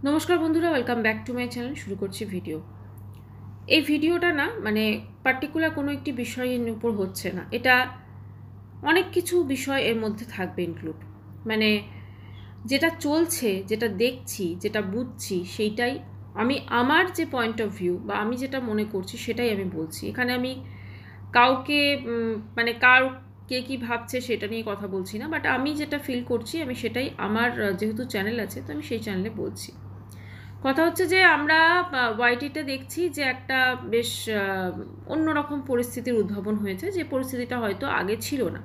নমস্কার বন্ধুরা, welcome back to my channel. শুরু করছি ভিডিও। এই ভিডিওটা না পার্টিকুলার কোনো একটি বিষয়ের উপর হচ্ছে না, এটা অনেক কিছু বিষয় এর মধ্যে থাকবে ইনক্লুড। যেটা চলছে, যেটা দেখছি, যেটা বুঝছি, সেইটাই আমি আমার যে পয়েন্ট অফ ভিউ বা আমি যেটা মনে করছি সেটাই আমি বলছি। এখানে আমি কাউকে কার কে কী ভাবছে সেটা নিয়ে কথা বলছি না, বাট আমি যেটা ফিল করছি আমি সেটাই আমার যেহেতু চ্যানেল আছে তো আমি সেই চ্যানেলে বলছি। কথা হচ্ছে যে আমরা ওয়াইটিতে দেখছি যে একটা বেশ অন্যরকম পরিস্থিতির উদ্ভাবন হয়েছে, যে পরিস্থিতিটা হয়তো আগে ছিল না।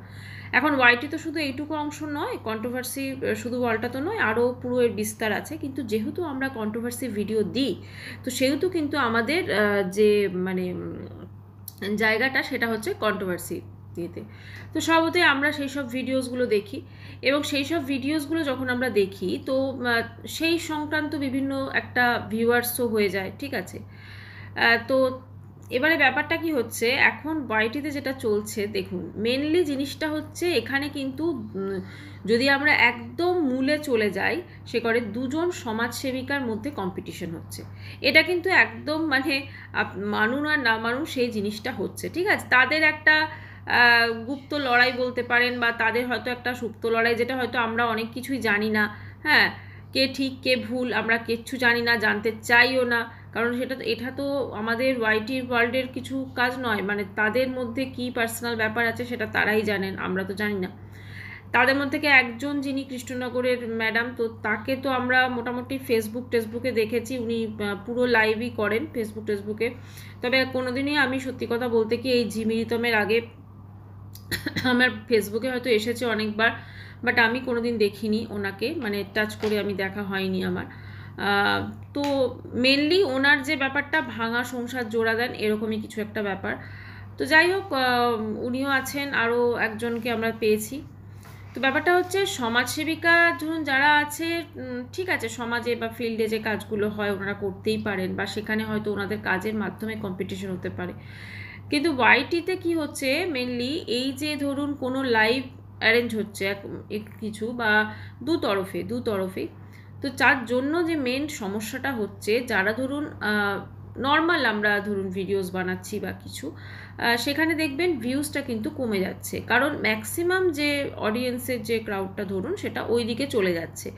এখন ওয়াইটি তো শুধু এইটুকু অংশ নয়, কন্ট্রোভার্সি শুধু ওয়ালটা তো নয়, আরও পুরো এর বিস্তার আছে। কিন্তু যেহেতু আমরা কন্ট্রোভার্সি ভিডিও দিই, তো সেহেতু কিন্তু আমাদের যে জায়গাটা সেটা হচ্ছে কন্ট্রোভার্সি দিতে। তো স্বভাবতই আমরা সেই সব ভিডিওসগুলো দেখি, এবং সেই সব ভিডিওসগুলো যখন আমরা দেখি তো সেই সংক্রান্ত বিভিন্ন একটা ভিউয়ার্সও হয়ে যায়, ঠিক আছে। তো এবারে ব্যাপারটা কি হচ্ছে, এখন ওয়াইটিতে যেটা চলছে দেখুন, মেনলি জিনিসটা হচ্ছে এখানে কিন্তু যদি আমরা একদম মূলে চলে যাই, সে করে দুজন সমাজসেবিকার মধ্যে কম্পিটিশন হচ্ছে। এটা কিন্তু একদম মানুন আর না মানুন সেই জিনিসটা হচ্ছে, ঠিক আছে। তাদের একটা গুপ্ত লড়াই বলতে পারেন, বা তাদের হয়তো একটা সুপ্ত লড়াই, যেটা হয়তো আমরা অনেক কিছুই জানি না। হ্যাঁ, কে ঠিক কে ভুল আমরা কিচ্ছু জানি না, জানতে চাইও না, কারণ এটা তো আমাদের ওয়াইটির ওয়ার্ল্ডের কিছু কাজ নয়। তাদের মধ্যে কি পার্সোনাল ব্যাপার আছে সেটা তারাই জানেন, আমরা তো জানি না। তাদের মধ্যে থেকে একজন যিনি কৃষ্ণনগরের ম্যাডাম, তো তাকে তো আমরা মোটামুটি ফেসবুকে দেখেছি, উনি পুরো লাইভই করেন ফেসবুকে। তবে কোনোদিনই আমি সত্যি কথা বলতে কি, এই ঝিমিরিতমের আগে আমার ফেসবুকে হয়তো এসেছে অনেকবার, বাট আমি কোনোদিন দেখিনি ওনাকে, টাচ করে আমি দেখা হয়নি আমার। তো মেনলি ওনার যে ব্যাপারটা, ভাঙা সংসার জোড়া দেন, এরকমই কিছু একটা ব্যাপার। তো যাই হোক, উনিও আছেন, আরও একজনকে আমরা পেয়েছি। তো ব্যাপারটা হচ্ছে সমাজসেবিকা ধরুন যারা আছে, ঠিক আছে, সমাজে বা ফিল্ডে যে কাজগুলো হয় ওনারা করতেই পারেন, বা সেখানে হয়তো ওনাদের কাজের মাধ্যমে কম্পিটিশন হতে পারে। কিন্তু ওয়াইটিতে কি হচ্ছে মেনলি, এই যে ধরুন কোনো লাইভ অ্যারেঞ্জ হচ্ছে কিছু, বা দুতরফে তো তার জন্য যে মেন সমস্যাটা হচ্ছে, যারা ধরুন নর্মাল আমরা ধরুন ভিডিওস বানাচ্ছি বা কিছু, সেখানে দেখবেন ভিউজটা কিন্তু কমে যাচ্ছে, কারণ ম্যাক্সিমাম যে অডিয়েন্সের যে ক্রাউডটা ধরুন সেটা ওই দিকে চলে যাচ্ছে,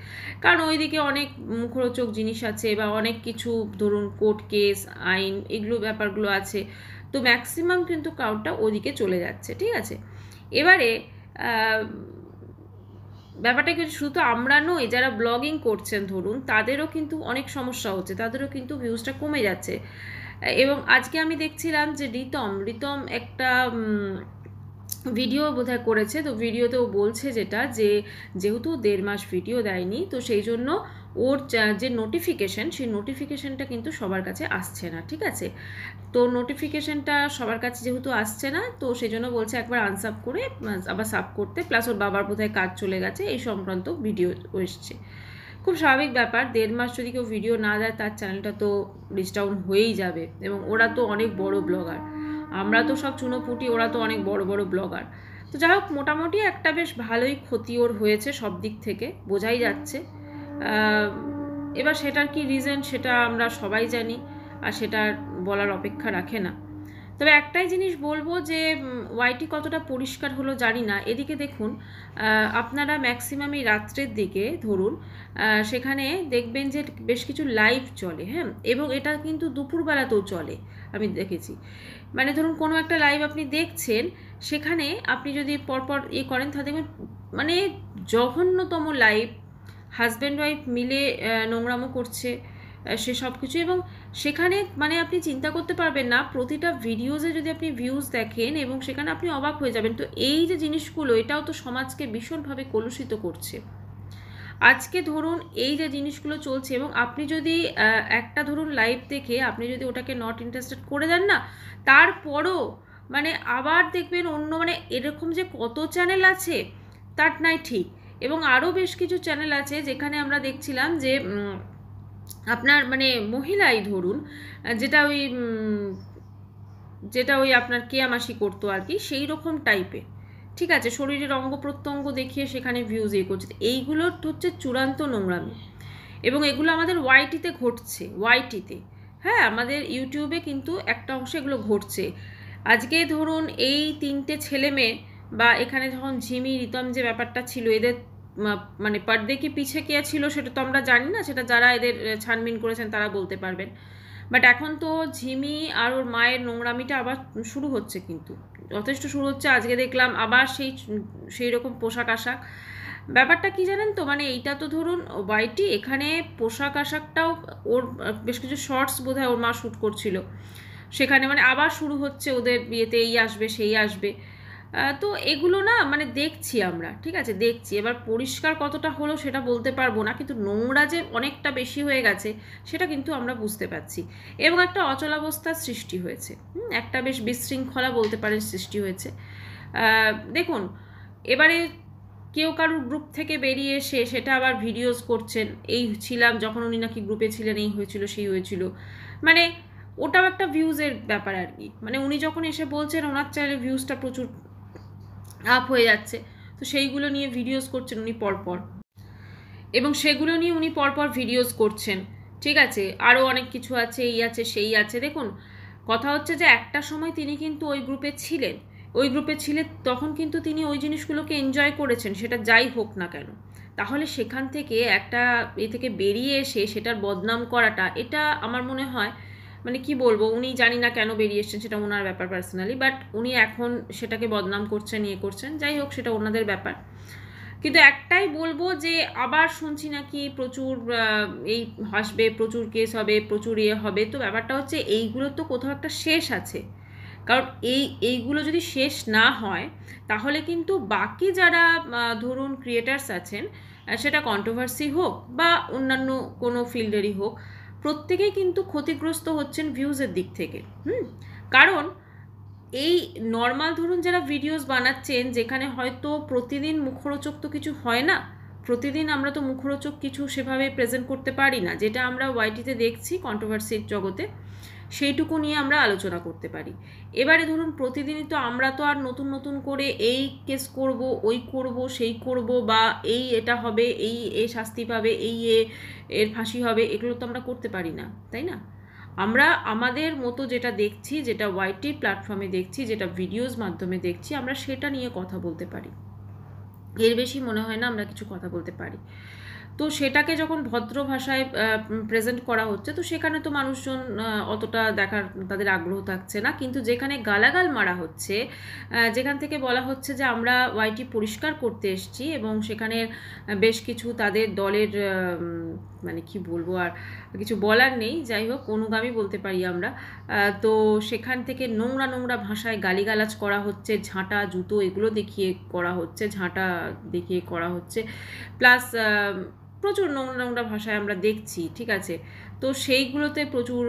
কারণ ওই দিকে অনেক মুখরোচক জিনিস আছে, বা অনেক কিছু ধরুন কোর্ট কেস আইন এগুলো ব্যাপারগুলো আছে। তো ম্যাক্সিমাম কিন্তু ক্রাউডটা ওদিকে চলে যাচ্ছে, ঠিক আছে। এবারে ব্যাপারটা কিন্তু শুধু আমরা নই, যারা ব্লগিং করছেন ধরুন তাদেরও কিন্তু অনেক সমস্যা হচ্ছে, তাদেরও কিন্তু ভিউজটা কমে যাচ্ছে। এবং আজকে আমি দেখছিলাম যে রিতম একটা ভিডিও বোধহয় করেছে, তো ভিডিওতেও বলছে যেটা, যেহেতু 1.5 মাস ভিডিও দেয়নি, তো সেই জন্য ওর যে নোটিফিকেশন, সেই নোটিফিকেশনটা কিন্তু সবার কাছে আসছে না, ঠিক আছে। তো নোটিফিকেশনটা সবার কাছে যেহেতু আসছে না, তো সেই জন্য বলছে একবার আনসাব করে আবার সাব করতে, প্লাস ওর বাবার বোধহয় কাজ চলে গেছে, এই সংক্রান্ত ভিডিও এসছে। খুব স্বাভাবিক ব্যাপার, 1.5 মাস যদি কেউ ভিডিও না দেয় তার চ্যানেলটা তো রিচ ডাউন হয়েই যাবে, এবং ওরা তো অনেক বড় ব্লগার, আমরা তো সব চুনোপুটি, ওরা তো অনেক বড় বড় ব্লগার। তো যাই হোক, মোটামুটি একটা বেশ ভালোই ক্ষতি ওর হয়েছে সব দিক থেকে, বোঝাই যাচ্ছে। এবার সেটার কি রিজন সেটা আমরা সবাই জানি, আর সেটা বলার অপেক্ষা রাখে না। তবে একটাই জিনিস বলবো, যে ওয়াইটি কতটা পরিষ্কার হলো জানি না। এদিকে দেখুন, আপনারা ম্যাক্সিমাম এই রাত্রের দিকে ধরুন সেখানে দেখবেন যে বেশ কিছু লাইভ চলে, হ্যাঁ, এবং এটা কিন্তু দুপুরবেলাতেও চলে, আমি দেখেছি। ধরুন কোনো একটা লাইভ আপনি দেখছেন, সেখানে আপনি যদি পরপর করেন তাহলে দেখবেন জঘন্যতম লাইভ, হাজব্যান্ড ওয়াইফ মিলে নোংরামো করছে, সে সব কিছু। এবং সেখানে আপনি চিন্তা করতে পারবেন না, প্রতিটা ভিডিওজে যদি আপনি ভিউজ দেখেন, এবং সেখানে আপনি অবাক হয়ে যাবেন। তো এই যে জিনিসগুলো, এটাও তো সমাজকে ভীষণভাবে কলুষিত করছে। আজকে ধরুন এই যে জিনিসগুলো চলছে, এবং আপনি যদি একটা ধরুন লাইভ দেখে আপনি যদি ওটাকে নট ইন্টারেস্টেড করে দেন না, তারপরও আবার দেখবেন অন্য এরকম যে কত চ্যানেল আছে তার নাই ঠিক। এবং আরও বেশ কিছু চ্যানেল আছে যেখানে আমরা দেখছিলাম যে আপনার মহিলাই ধরুন, যেটা ওই আপনার কেয়ামাসি করতো আর কি, সেই রকম টাইপের, ঠিক আছে, শরীরের অঙ্গ প্রত্যঙ্গ দেখিয়ে সেখানে ভিউজ করছে। এইগুলো হচ্ছে চূড়ান্ত নোংরামি। এবং এগুলো আমাদের ওয়াইটিতে ঘটছে, ওয়াইটিতে, হ্যাঁ, আমাদের ইউটিউবে কিন্তু একটা অংশে এগুলো ঘটছে। আজকে ধরুন এই 3টে ছেলে মেয়ে বা এখানে যখন ঝিমি রিতম যে ব্যাপারটা ছিল, এদের মানে পর্দে কি পিছে কে ছিল সেটা তো আমরা জানি না, সেটা যারা এদের ছানবিন করেছেন তারা বলতে পারবেন। বাট এখন তো ঝিমি আর ওর মায়ের নোংরামিটা আবার শুরু হচ্ছে, কিন্তু যথেষ্ট শুরু হচ্ছে। আজকে দেখলাম আবার সেই রকম পোশাক আশাক। ব্যাপারটা কি জানেন তো, মানে এইটা তো ধরুন ওয়াইটি, এখানে পোশাক আশাকটাও ওর বেশ কিছু শর্টস বোধহয় ওর মা শ্যুট করছিল, সেখানে মানে আবার শুরু হচ্ছে ওদের বিয়েতে এই আসবে সেই আসবে। তো এগুলো না মানে দেখছি আমরা, ঠিক আছে, দেখছি। এবার পরিষ্কার কতটা হলো সেটা বলতে পারবো না, কিন্তু নোংরা যে অনেকটা বেশি হয়ে গেছে সেটা কিন্তু আমরা বুঝতে পারছি। এবং একটা অচলাবস্থার সৃষ্টি হয়েছে, একটা বেশ বিশৃঙ্খলা বলতে পারেন সৃষ্টি হয়েছে। দেখুন, এবারে কেউ কারুর গ্রুপ থেকে বেরিয়ে এসে সেটা আবার ভিডিওস করছেন, এই ছিলাম যখন উনি নাকি গ্রুপে ছিলেন, এই হয়েছিল সেই হয়েছিল, মানে ওটাও একটা ভিউজের ব্যাপার আর কি। মানে উনি যখন এসে বলছেন ওনার চ্যানেলে ভিউজটা প্রচুর আপ হয়ে যাচ্ছে, তো সেইগুলো নিয়ে ভিডিওস করছেন উনি পরপর, এবং সেগুলো নিয়ে উনি পরপর ভিডিওস করছেন, ঠিক আছে। আরও অনেক কিছু আছে, এই আছে সেই আছে। দেখুন, কথা হচ্ছে যে একটা সময় তিনি কিন্তু ওই গ্রুপে ছিলেন, ওই গ্রুপে ছিলেন তখন কিন্তু তিনি ওই জিনিসগুলোকে এনজয় করেছেন, সেটা যাই হোক না কেন। তাহলে সেখান থেকে একটা থেকে বেরিয়ে এসে সেটার বদনাম করাটা, এটা আমার মনে হয় মানে কি বলবো, উনি জানি না কেন বেরিয়ে এসছেন, সেটা ওনার ব্যাপার পার্সোনালি, বাট উনি এখন সেটাকে বদনাম করছেন, ইয়ে করছেন, যাই হোক সেটা ওনাদের ব্যাপার। কিন্তু একটাই বলবো যে আবার শুনছি নাকি প্রচুর এই হাসবে, প্রচুর কেস হবে, প্রচুর ইয়ে হবে। তো ব্যাপারটা হচ্ছে এইগুলো তো কোথাও একটা শেষ আছে, কারণ এইগুলো যদি শেষ না হয় তাহলে কিন্তু বাকি যারা ধরুন ক্রিয়েটার্স আছেন, সেটা কন্ট্রোভার্সি হোক বা অন্যান্য কোনো ফিল্ডেরই হোক, প্রত্যেকেই কিন্তু ক্ষতিগ্রস্ত হচ্ছেন ভিউজের দিক থেকে। কারণ এই নর্মাল ধরুন যারা ভিডিওস বানাচ্ছেন, যেখানে হয়তো প্রতিদিন মুখরোচক তো কিছু হয় না, প্রতিদিন আমরা তো মুখরোচক কিছু সেভাবে প্রেজেন্ট করতে পারি না, যেটা আমরা ওয়াইটিতে দেখছি কন্ট্রোভার্সির জগতে, সেইটুকু নিয়ে আমরা আলোচনা করতে পারি। এবারে ধরুন প্রতিদিনই তো আমরা তো আর নতুন নতুন করে এই কেস করব, ওই করব, সেই করব, বা এই এটা হবে, এই শাস্তি পাবে, এর ফাঁসি হবে, এগুলো তো আমরা করতে পারি না, তাই না? আমরা আমাদের মতো যেটা দেখছি, যেটা ওয়াইটি প্ল্যাটফর্মে দেখছি, যেটা ভিডিওস মাধ্যমে দেখছি, আমরা সেটা নিয়ে কথা বলতে পারি, এর বেশি মনে হয় না আমরা কিছু কথা বলতে পারি। তো সেটাকে যখন ভদ্র ভাষায় প্রেজেন্ট করা হচ্ছে, তো সেখানে তো মানুষজন অতটা দেখার তাদের আগ্রহ থাকছে না। কিন্তু যেখানে গালাগাল মারা হচ্ছে, যেখান থেকে বলা হচ্ছে যে আমরা ওয়াইটি পরিষ্কার করতে এসেছি, এবং সেখানে বেশ কিছু তাদের দলের মানে কি বলবো, আর কিছু বলার নেই, যাই হোক অনুগামী বলতে পারি আমরা, তো সেখান থেকে নোংরা নোংরা ভাষায় গালিগালাজ করা হচ্ছে, ঝাঁটা জুতো এগুলো দেখিয়ে করা হচ্ছে, ঝাঁটা দেখিয়ে করা হচ্ছে, প্লাস প্রচুর নোংরা নোংরা ভাষায় আমরা দেখছি, ঠিক আছে। তো সেইগুলোতে প্রচুর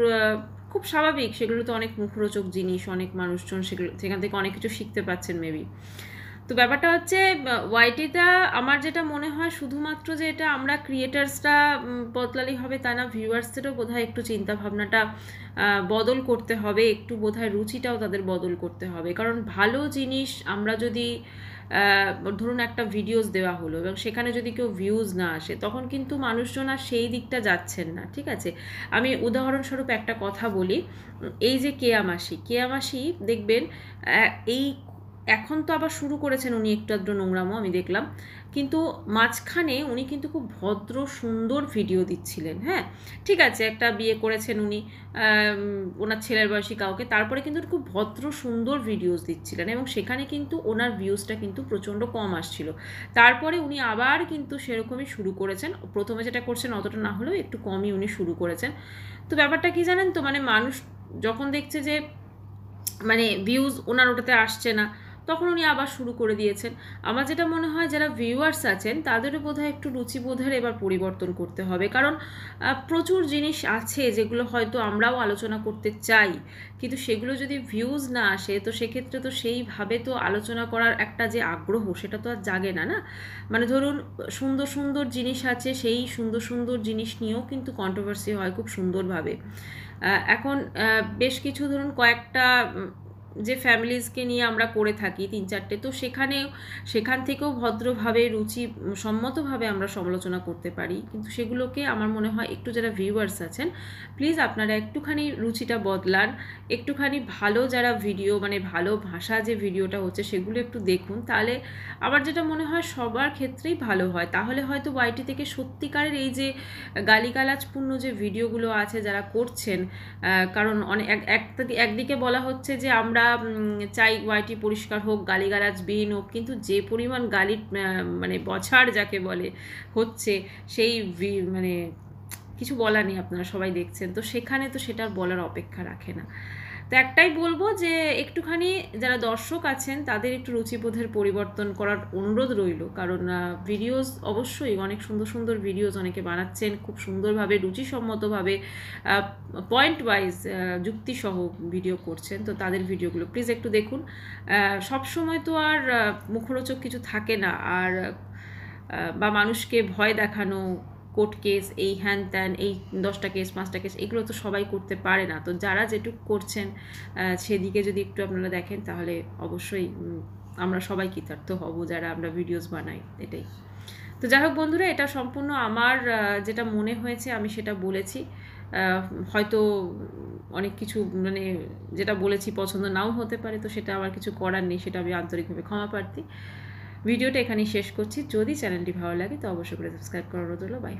খুব স্বাভাবিক, সেগুলোতে অনেক মুখরোচক জিনিস, অনেক মানুষজন সেখান থেকে অনেক কিছু শিখতে পাচ্ছেন মেবি। তো ব্যাপারটা হচ্ছে ওয়াইটিটা আমার যেটা মনে হয় শুধুমাত্র যে এটা আমরা ক্রিয়েটার্সরা বদলালেই হবে তা না, ভিউয়ার্সদেরও বোধহয় একটু চিন্তাভাবনাটা বদল করতে হবে, একটু বোধহয় রুচিটাও তাদের বদল করতে হবে। কারণ ভালো জিনিস আমরা যদি ধরুন একটা ভিডিওস দেওয়া হলো এবং সেখানে যদি কেউ ভিউজ না আসে, তখন কিন্তু মানুষজন আর সেই দিকটা যাচ্ছেন না, ঠিক আছে। আমি উদাহরণস্বরূপ একটা কথা বলি, এই যে কেয়া মাসি দেখবেন, এই এখন তো আবার শুরু করেছেন উনি একটু আধটু নোংরামো আমি দেখলাম, কিন্তু মাঝখানে উনি কিন্তু খুব ভদ্র সুন্দর ভিডিও দিচ্ছিলেন, হ্যাঁ ঠিক আছে, একটা বিয়ে করেছেন উনি ওনার ছেলের বয়সী কাউকে, তারপরে কিন্তু খুব ভদ্র সুন্দর ভিডিওস দিচ্ছিলেন, এবং সেখানে কিন্তু ওনার ভিউজটা কিন্তু প্রচণ্ড কম আসছিল। তারপরে উনি আবার কিন্তু সেরকমই শুরু করেছেন, প্রথমে যেটা করছেন অতটা না হলেও একটু কমই উনি শুরু করেছেন। তো ব্যাপারটা কি জানেন তো, মানে মানুষ যখন দেখছে যে মানে ভিউজ ওনার ওটাতে আসছে না, তখন উনি আবার শুরু করে দিয়েছেন। আমার যেটা মনে হয় যারা ভিউয়ার্স আছেন তাদেরও বোধহয় একটু রুচিবোধের এবার পরিবর্তন করতে হবে, কারণ প্রচুর জিনিস আছে যেগুলো হয়তো আমরাও আলোচনা করতে চাই, কিন্তু সেগুলো যদি ভিউজ না আসে তো সেক্ষেত্রে তো সেইভাবে তো আলোচনা করার একটা যে আগ্রহ সেটা তো আর জাগে না, না। মানে ধরুন সুন্দর সুন্দর জিনিস আছে, সেই সুন্দর সুন্দর জিনিস নিয়েও কিন্তু কন্ট্রোভার্সি হয় খুব সুন্দরভাবে। এখন বেশ কিছু ধরুন কয়েকটা যে ফ্যামিলিজকে নিয়ে আমরা করে থাকি 3-4টে, তো সেখান থেকেও ভদ্রভাবে রুচিসম্মতভাবে আমরা সমালোচনা করতে পারি, কিন্তু সেগুলোকে আমার মনে হয় একটু যারা ভিউয়ার্স আছেন প্লিজ আপনারা একটুখানি রুচিটা বদলান, একটুখানি ভালো যারা ভিডিও মানে ভালো ভাষা যে ভিডিওটা হচ্ছে সেগুলো একটু দেখুন, তাহলে আমার যেটা মনে হয় সবার ক্ষেত্রেই ভালো হয়। তাহলে হয়তো ওয়াইটি থেকে সত্যিকারের এই যে গালিগালাজপূর্ণ যে ভিডিওগুলো আছে যারা করছেন, কারণ অনেক একদিকে বলা হচ্ছে যে আমরা চাই ওয়াইটি পরিষ্কার হোক, গালিগালাজবিহীন হোক, কিন্তু যে পরিমাণ গালি মানে বছাড় যাকে বলে হচ্ছে, সেই মানে কিছু বলার নেই, আপনারা সবাই দেখছেন, তো সেখানে তো সেটার বলার অপেক্ষা রাখে না। তো একটাই বলবো যে একটুখানি যারা দর্শক আছেন তাদের একটু রুচিবোধের পরিবর্তন করার অনুরোধ রইল, কারণ ভিডিওস অবশ্যই অনেক সুন্দর সুন্দর ভিডিওস অনেকে বানাচ্ছেন, খুব সুন্দরভাবে রুচিসম্মতভাবে পয়েন্ট ওয়াইজ যুক্তিসহ ভিডিও করছেন, তো তাদের ভিডিওগুলো প্লিজ একটু দেখুন। সবসময় তো আর মুখরোচক কিছু থাকে না, আর বা মানুষকে ভয় দেখানো, কোর্ট কেস, এই হ্যান ত্যান, এই 10টা কেস 5টা কেস, এগুলো তো সবাই করতে পারে না। তো যারা যেটুকু করছেন সেদিকে যদি একটু আপনারা দেখেন তাহলে অবশ্যই আমরা সবাই কৃতার্থ হব যারা আমরা ভিডিওস বানাই, এটাই। তো যাই হোক বন্ধুরা, এটা সম্পূর্ণ আমার যেটা মনে হয়েছে আমি সেটা বলেছি। হয়তো অনেক কিছু মানে যেটা বলেছি পছন্দ নাও হতে পারে, তো সেটা আমার কিছু করার নেই, সেটা আমি আন্তরিকভাবে ক্ষমা প্রার্থী। ভিডিওটা এখানেই শেষ করছি। যদি চ্যানেলটি ভালো লাগে তো অবশ্যই করে সাবস্ক্রাইব করার অনুরোধ রইল। বাই।